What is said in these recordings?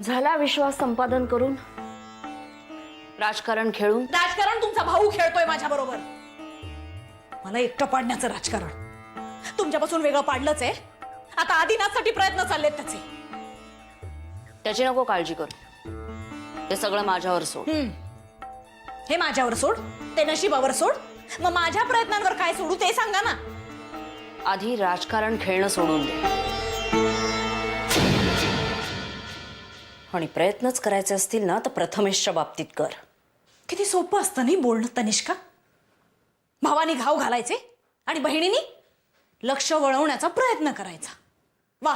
झाला विश्वास संपादन करून, राजकारण खेळून. राजकारण तुमचा भाऊ खेळतोय माझ्या बरोबर. मला एकटं पाडण्याचं राजकारण तुमच्यापासून वेगळं पाडलंच आहे. आता आदिनाथसाठी प्रयत्न चाललेत त्याचे. त्याची नको काळजी करू, ते सगळं माझ्यावर सोड. हे माझ्यावर सोड, ते नशिबावर सोड. मग माझ्या प्रयत्नांवर काय सोडू ते सांगा ना. आधी राजकारण खेळणं सोडून दे आणि प्रयत्नच करायचे असतील ना तर प्रथमेशच्या बाबतीत कर. किती सोपं असतं नाही बोलणं तनिष्का. भावानी घाव घालायचे आणि बहिणीनी लक्ष वळवण्याचा प्रयत्न करायचा. वा,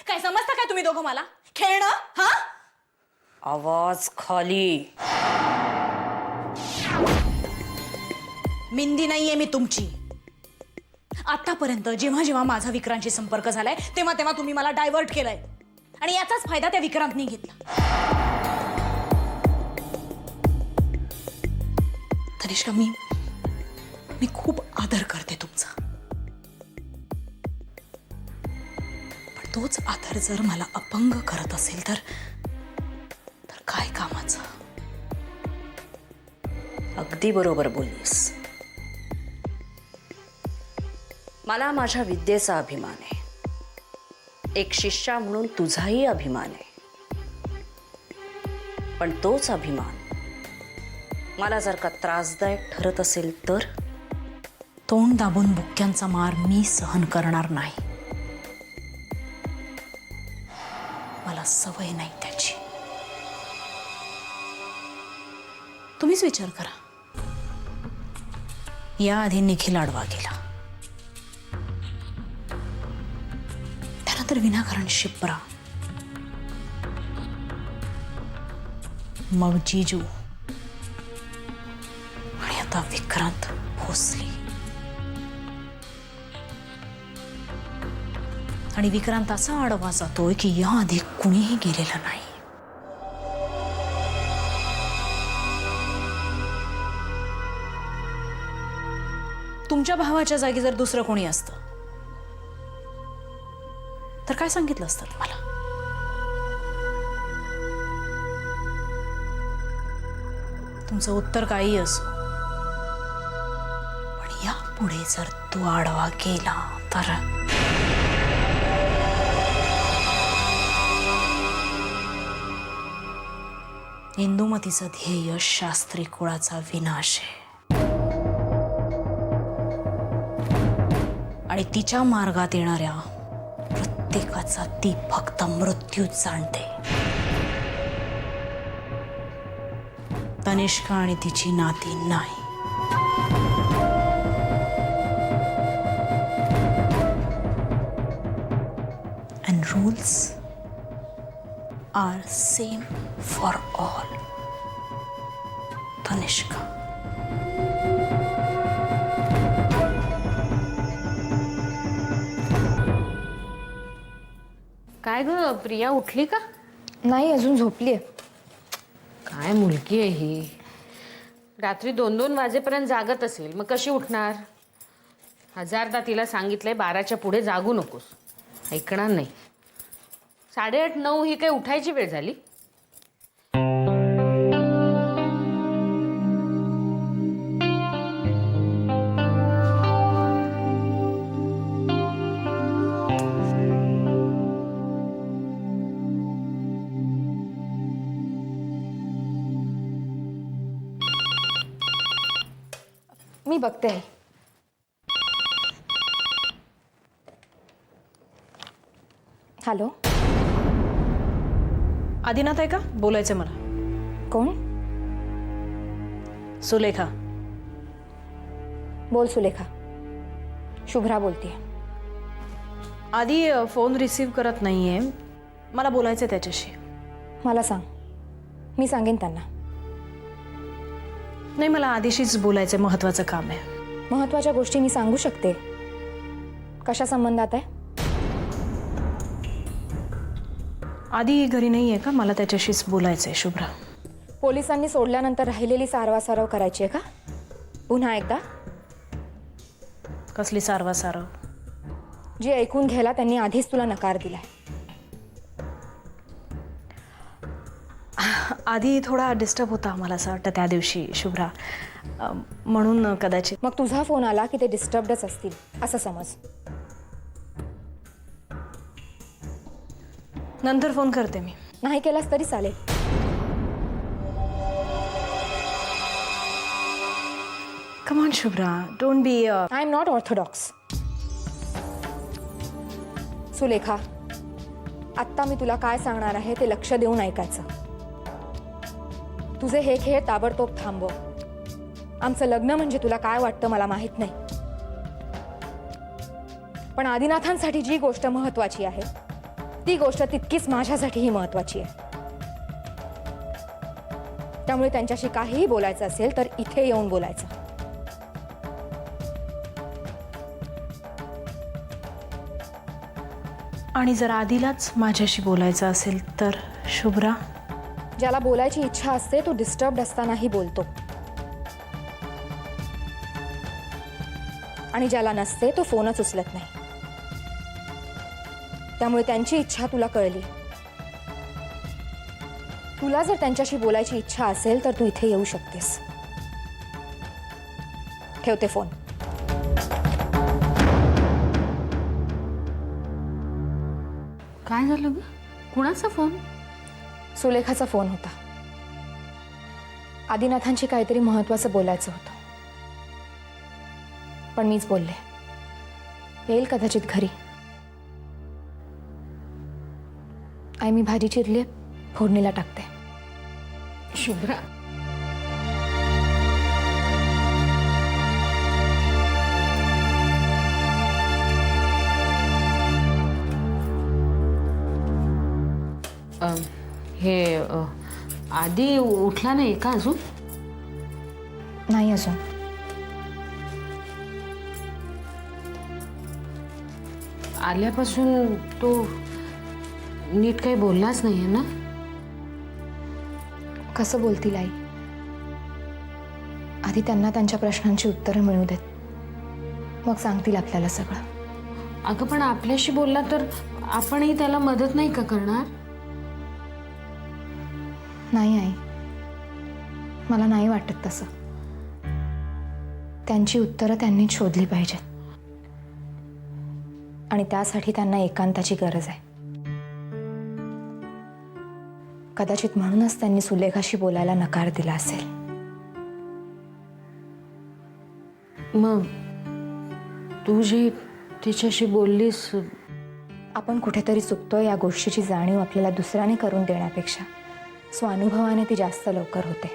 काय समजता काय तुम्ही दोघं मला? खेळणं. हा, आवाज खाली. मिंदी नाहीये मी तुमची. आतापर्यंत जेव्हा जेव्हा माझा विक्रांतशी संपर्क झालाय तेव्हा तेव्हा तुम्ही मला डायव्हर्ट केलंय आणि याचाच फायदा त्या विक्रांतनी घेतला. तनिष्का, मी खूप आदर करते तुमचा, पण तोच आदर जर मला अपंग करत असेल तर काय कामाचं. अगदी बरोबर बोललीस. मला माझ्या विद्येचा अभिमान आहे. एक शिष्या म्हणून तुझाही अभिमान आहे. पण तोच अभिमान मला जर का त्रासदायक ठरत असेल तर तोंड दाबून बुक्क्यांचा मार मी सहन करणार नाही. मला सवय नाही त्याची. तुम्हीच विचार करा. याआधी निखिल आडवा गेला, त्यानंतर विनाकारण शिप्रा, मग जीजू आणि आता विक्रांत भोसले. आणि विक्रांत असा आडवा जातोय की याआधी कुणीही गेलेलं नाही. तुमच्या भावाच्या जागी जर दुसरं कोणी असतं तर काय सांगितलं असतं तुम्हाला? तुमचं उत्तर काही असो, पण यापुढे जर तो आडवा गेला तर इंदुमतीचं ध्येय शास्त्री कुळाचा विनाश आहे आणि तिच्या मार्गात येणाऱ्या प्रत्येकाचा ती फक्त मृत्यूच जाणते. तनिष्का आणि तिची नाती नाही. And rules are same for all. Tanishka. काय ग प्रिया, उठली का? नाही, अजून झोपलीये. काय मुलगी आहे ही. रात्री 2-2 वाजेपर्यंत जागत असेल, मग कशी उठणार? हजारदा तिला सांगितलंय 12च्या पुढे जागू नकोस, ऐकणार नाही. 8:30-9 ही काय उठायची वेळ झाली? मी बघते. हॅलो, आदिनाथ आहे का? बोलायचं मला. कोण? सुलेखा. बोल सुलेखा. शुभ्रा बोलतेय. आधी फोन रिसीव करत नाहीये, मला बोलायचं त्याच्याशी. मला सांग, मी सांगेन त्यांना. नाही, मला आदिशीच बोलायचं, महत्वाचं काम आहे. महत्वाच्या गोष्टी मी सांगू शकते. कशा संबंधात आहे? आधी घरी नाही आहे का? मला त्याच्याशीच बोलायचंय. शुभ्रा. पोलिसांनी सोडल्यानंतर राहिलेली सारवासारव करायची आहे का पुन्हा एकदा? कसली सारवासारव? जी ऐकून घ्यायला त्यांनी आधीच तुला नकार दिलाय. आधी थोडा डिस्टर्ब होता मला असं वाटतं त्या दिवशी शुभ्रा, म्हणून कदाचित. मग तुझा फोन आला की ते डिस्टर्बडच असतील असं समज. नंतर फोन करते मी. नाही केलास तरी चालेल. Come on Shubhra, don't be. I am not Orthodox. Sulekha, आत्ता मी तुला काय सांगणार आहे ते लक्ष देऊन ऐकायचं. तुझे हे खेळ ताबडतोब थांबव. आमचं लग्न म्हणजे तुला काय वाटतं मला माहित नाही, पण आदिनाथांसाठी जी गोष्ट महत्वाची आहे ती गोष्ट तितकीच माझ्यासाठीही महत्वाची आहे. त्यामुळे त्यांच्याशी काहीही बोलायचं असेल तर इथे येऊन बोलायचं. आणि जर आधीलाच माझ्याशी बोलायचं असेल तर शुभ्रा. ज्याला बोलायची इच्छा असते तो डिस्टर्ब्ड असतानाही बोलतो, आणि ज्याला नसते तो फोनच उचलत नाही. त्यामुळे त्यांची इच्छा तुला कळली. तुला जर त्यांच्याशी बोलायची इच्छा असेल तर तू इथे येऊ शकतेस. ठेवते फोन. काय झालं ग? कुणाचा फोन? सुलेखाचा फोन होता. आदिनाथांशी काहीतरी महत्वाचं बोलायचं होतं, पण मीच बोलले. येईल कदाचित घरी. आई मी भाजी चिरली, फोडणीला टाकते. शुभ्रा, हे आधी उठला नाही का अजून? नाही अजून. आल्यापासून तो नीट काही बोललाच नाहीये ना? कसं बोलतील आई? आधी त्यांना त्यांच्या प्रश्नांची उत्तरं मिळू देत, मग सांगतील आपल्याला सगळं. अगं पण आपल्याशी बोलला तर आपणही त्याला मदत नाही का करणार? नाही आई, मला नाही वाटत तसं. त्यांची उत्तरं त्यांनीच शोधली पाहिजेत, आणि त्यासाठी त्यांना एकांताची गरज आहे. कदाचित म्हणूनच त्यांनी सुलेखाशी बोलायला नकार दिला असेल. मग तू जे तिच्याशी बोललीस, आपण कुठेतरी चुकतोय या गोष्टीची जाणीव आपल्याला दुसऱ्याने करून देण्यापेक्षा स्वानुभवाने ती जास्त लवकर होते.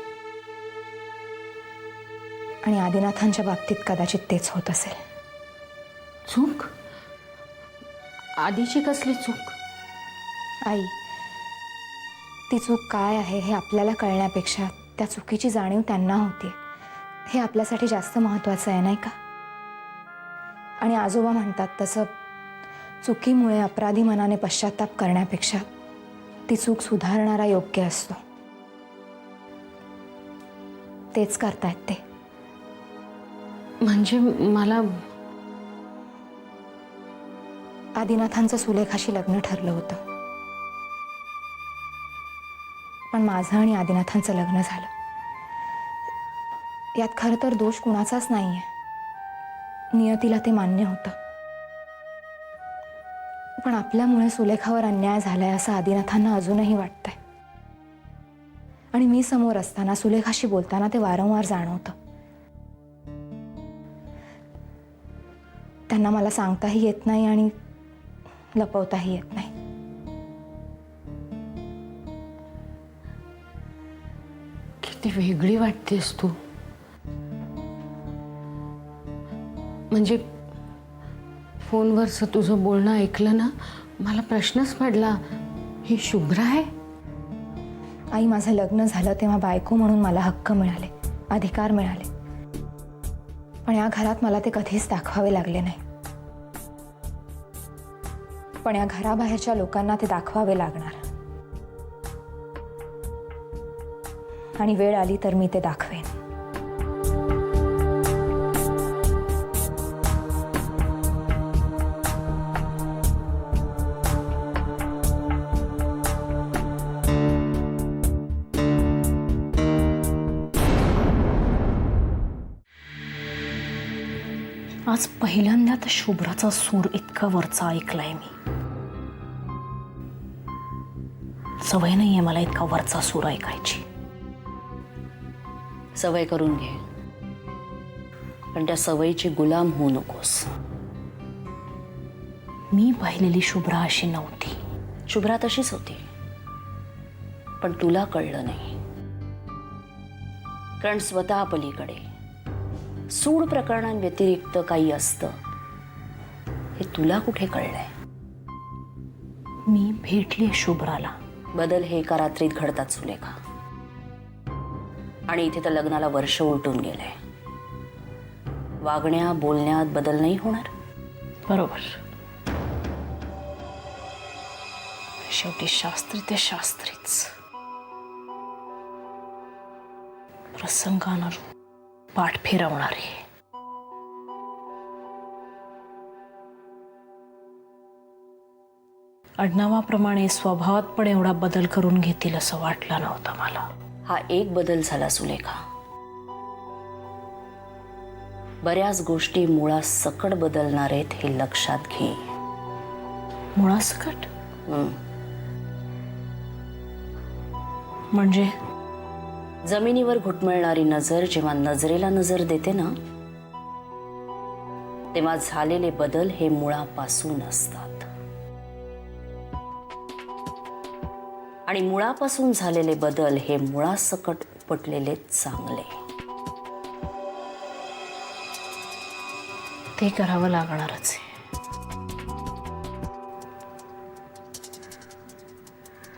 आणि आदिनाथांच्या बाबतीत कदाचित तेच होत असेल. चूक? आधीची कसली चूक? आई, ती चूक काय आहे हे आपल्याला कळण्यापेक्षा त्या चुकीची जाणीव त्यांना होते हे आपल्यासाठी जास्त महत्त्वाचं आहे, नाही का? आणि आजोबा म्हणतात तसं, चुकीमुळे अपराधी मनाने पश्चाताप करण्यापेक्षा ती चूक सुधारणारा योग्य असतो. तेच करतायत ते. म्हणजे मला आदिनाथांचं सुलेखाशी लग्न ठरलं होतं, पण माझं आणि आदिनाथांचं लग्न झालं. यात खरं तर दोष कुणाचाच नाहीये. नियतीला ते मान्य होतं, पण आपल्यामुळे सुलेखावर अन्याय झालाय असं आदिनाथांना अजूनही वाटतंय. आणि मी समोर असताना सुलेखाशी बोलताना ते वारंवार जाणवतं. त्यांना मला सांगताही येत नाही आणि लपवताही येत नाही. किती वेगळी वाटतेस तू. म्हणजे फोनवरचं तुझं बोलणं ऐकलं ना, मला प्रश्नच पडला, ही शुभ्रा आहे? आई, माझं लग्न झालं तेव्हा बायको म्हणून मला हक्क मिळाले, अधिकार मिळाले, पण या घरात मला ते कधीच दाखवावे लागले नाही. पण या घराबाहेरच्या लोकांना ते दाखवावे लागणार, आणि वेळ आली तर मी ते दाखवेन. आज पहिल्यांदा तर शुभ्राचा सूर इतका वरचा ऐकलाय मी. सवय नाहीये मला इतका वरचा सूर ऐकायची. सवय करून घे, पण त्या सवयीची गुलाम होऊ नकोस. मी पाहिलेली शुभ्रा अशी नव्हती. शुभ्रा तशीच होती, पण तुला कळलं नाही. कारण स्वतः पलीकडे सूड प्रकरणांव्यतिरिक्त काही असतं हे तुला कुठे कळलंय? मी भेटली शुभ्राला. बदल हे एका रात्रीत घडतात सुलेखा, आणि इथे तर लग्नाला वर्ष उलटून गेलंय. वागण्या बोलण्यात बदल नाही होणार. बरोबर. शेवटी शास्त्री ते शास्त्रीच. प्रसंगानुरूप पाठ फिरवणारे. आडनावाप्रमाणे स्वभावात पण एवढा बदल करून घेतील असं वाटलं नव्हतं मला. हा एक बदल झाला सुलेखा. बऱ्याच गोष्टी मुळासकट बदलणार आहेत हे लक्षात घे. मुळासकट म्हणजे? जमिनीवर घुटमळणारी नजर जेव्हा नजरेला नजर देते ना, तेव्हा झालेले बदल हे मुळापासून असतात. आणि मुळापासून झालेले बदल हे मुळासकट उपटलेले चांगले. ते करावं लागणारच आहे.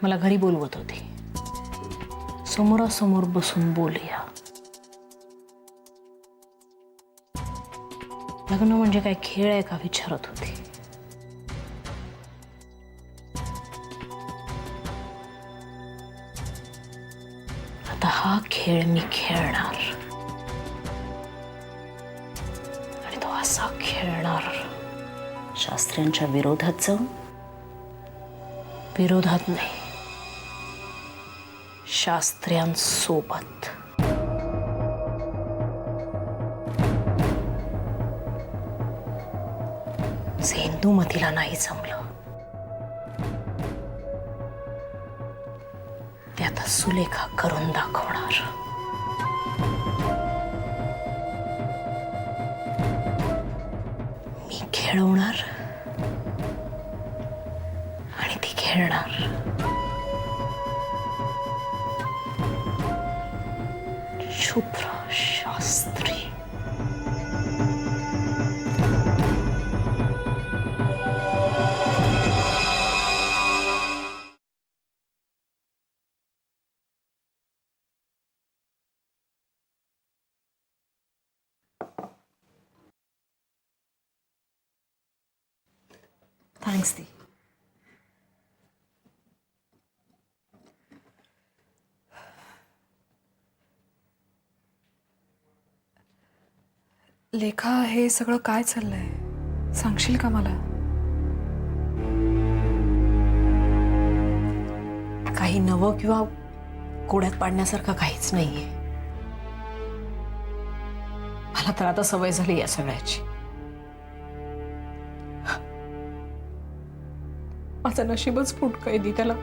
मला घरी बोलवत होते. समोरासमोर बसून बोलूया. लग्न म्हणजे काय खेळ आहे का विचारत होते. आता हा खेळ मी खेळणार, आणि तो असा खेळणार. शास्त्र्यांच्या विरोधात जाऊन? विरोधात नाही, शास्त्र्यांसोबत. जे इंदुमतीला नाही जमलं ते आता सुलेखा करून दाखवणार. मी खेळवणार आणि ती खेळणार. शुभ्रा शास्त्री. थँक्स दी. लेखा, हे सगळं काय चाललंय सांगशील का मला? काही नवं किंवा कोड्यात पाडण्यासारखं काहीच नाहीये. मला तर आता सवय झाली या सगळ्याची. माझं नशीबच फुटकंय दी. त्याला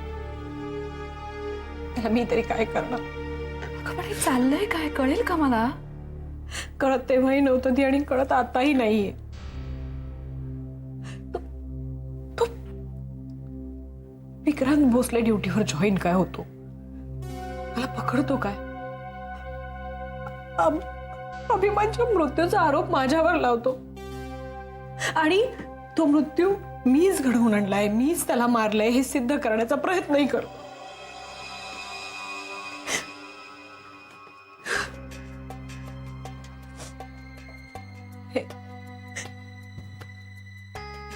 मी तरी काय करणार? अगं पण हे चाललंय काय, कळेल का मला? कळत तेव्हाही नव्हतं ती, आणि कळत आताही नाहीये. तो विक्रांत भोसले ड्युटीवर जॉईन काय होतो, मला पकडतो काय, अभिमानच्या मृत्यूचा आरोप माझ्यावर लावतो, आणि तो मृत्यू मीच घडवून आणलाय, मीच त्याला मारलंय हे सिद्ध करण्याचा प्रयत्नही करतो.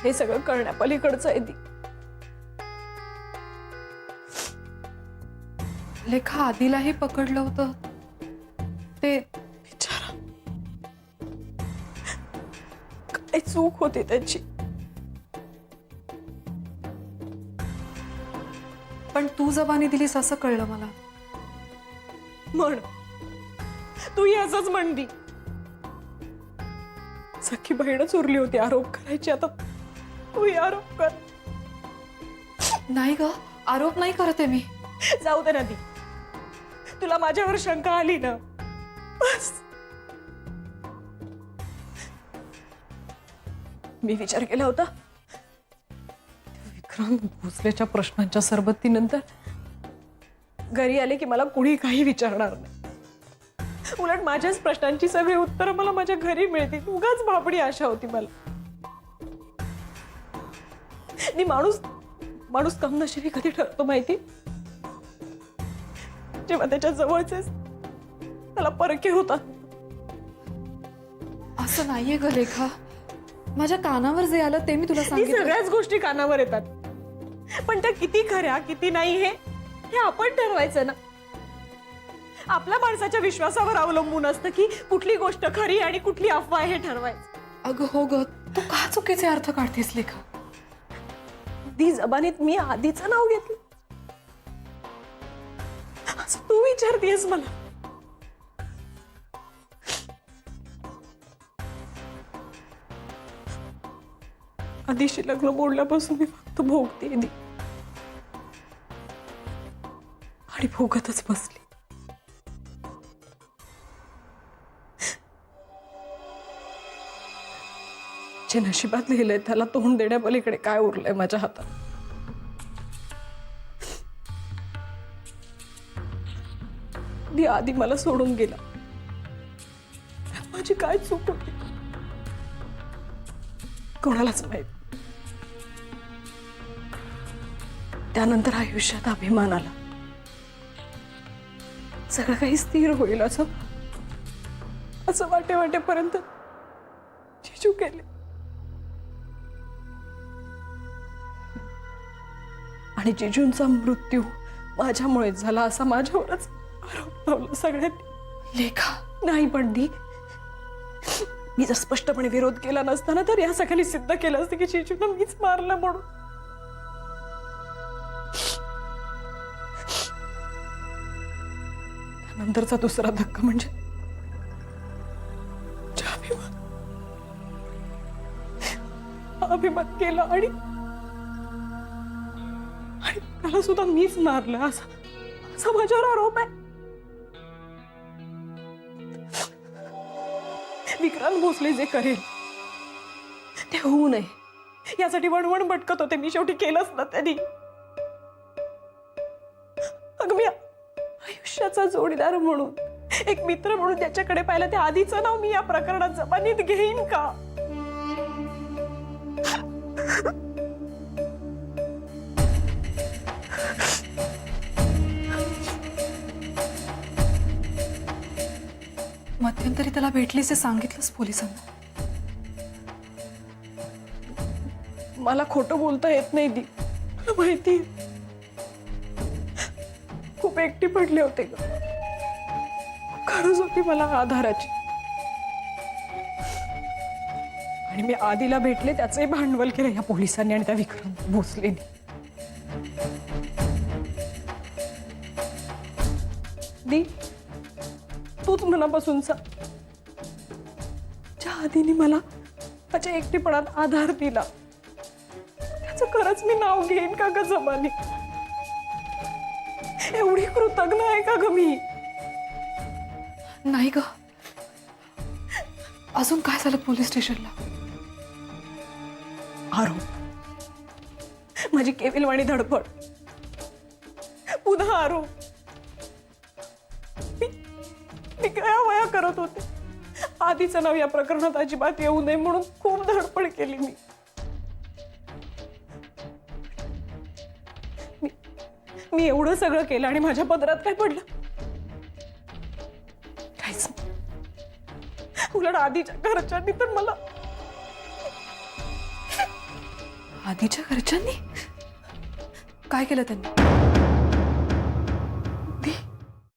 हे सगळं करण्यापलीकडचं आहे ती. लेखा, आधीलाही पकडलं होतं ते. बिचारा, काय चूक होती त्याची. पण तू जबानी दिलीस असं कळलं मला. म्हण, तू असंच म्हणती. सख्खी बहीणच उरली होती आरोप करायची, आता तूही आरोप कर. नाही ग, आरोप नाही करत आहे मी. जाऊ दे ना दी, तुला माझ्यावर शंका आली ना, बस. मी विचार केला होता विक्रांत भोसलेच्या प्रश्नांच्या सरबत्तीनंतर घरी आले की मला कुणी काही विचारणार नाही. उलट माझ्याच प्रश्नांची सगळी उत्तरं मला माझ्या घरी मिळतील. उगाच भाबडी आशा होती मला. नी माणूस कमनशिबी कधी ठरतो माहिती, जेव्हा त्याच्या जवळचेच त्याला परके होतात. असं नाहीये ग लेखा, माझ्या कानावर जे आलं ते मी तुला ही सांगितलं. सगळ्याच गोष्टी कानावर येतात, पण त्या किती खऱ्या किती नाही हे आपण ठरवायचं ना. आपल्या माणसाच्या विश्वासावर अवलंबून असतं की कुठली गोष्ट खरी आणि कुठली अफवा हे ठरवायचं. अगं हो ग, तू का चुकीचे अर्थ काढतेस लेखा? ती जबानीत मी आधीचं नाव घेतलं असं तू विचारतेस मला. आधीशी लग्न मोडल्यापासून मी फक्त भोगते दी, आणि भोगतच बसली. जे नशिबात लिहिलंय त्याला तोंड देण्यापलीकडे काय उरलंय माझ्या हातात. दी आधी मला सोडून गेला, माझी काय चूक होती कोणालाच माहित. त्यानंतर आयुष्यात अभिमान आला, सगळं काही स्थिर होईल असं वाटेपर्यंत जिजू केले. आणि जिजूंचा मृत्यू माझ्यामुळेच झाला असा माझ्यावरच आरोप लावला सगळ्यांनी. लेखा नाही पण दी, मी जर स्पष्टपणे विरोध केला नसताना तर या सगळ्यांनी सिद्ध केलं असतं की जिजूला मीच मारलं म्हणून. त्यानंतरचा दुसरा धक्का म्हणजे अभिमान केला आणि त्याला सुद्धा मीच मारलं असा माझ्यावर आरोप आहे. विक्रांत भोसले जे करेल ते होऊ नये यासाठी वणवण भटकत होते मी. शेवटी केलंच ना त्यांनी. अगं मी आयुष्याचा जोडीदार म्हणून, एक मित्र म्हणून त्याच्याकडे पाहिलं, त्या आधीचं नाव मी या प्रकरणात जबानीत घेईन का? मध्यंतरी त्याला भेटलीस हे सांगितलंस पोलिसांना? मला खोटं बोलता येत नाही दी, तुला माहिती. खूप एकटी पडले होते ग, गरज होती मला आधाराची. आणि मी आधीला भेटले, त्याचंही भांडवल केलं या पोलिसांनी आणि त्या विक्रांत भोसलेनी. दी तूच मनापासून सांग, ज्या आधीने मला माझ्या एकटीपणात आधार दिला त्याचं खरंच मी नाव घेईन का ग जबानी? एवढी कृतज्ञ आहे का ग मी? नाही ग. अजून काय झालं पोलीस स्टेशनला? आरोप, माझी केविलवाणी धडपड, पुन्हा आरोप. मी गयावया करत होते. आधीचं नाव या प्रकरणात अजिबात येऊ नये म्हणून खूप धडपड केली मी. मी एवढं सगळं केलं आणि माझ्या पदरात काय पडलं? काहीच नाही. उलट आधीच्या घरच्यांनी तर मला. आधीच्या घरच्यांनी काय केलं त्यांनी?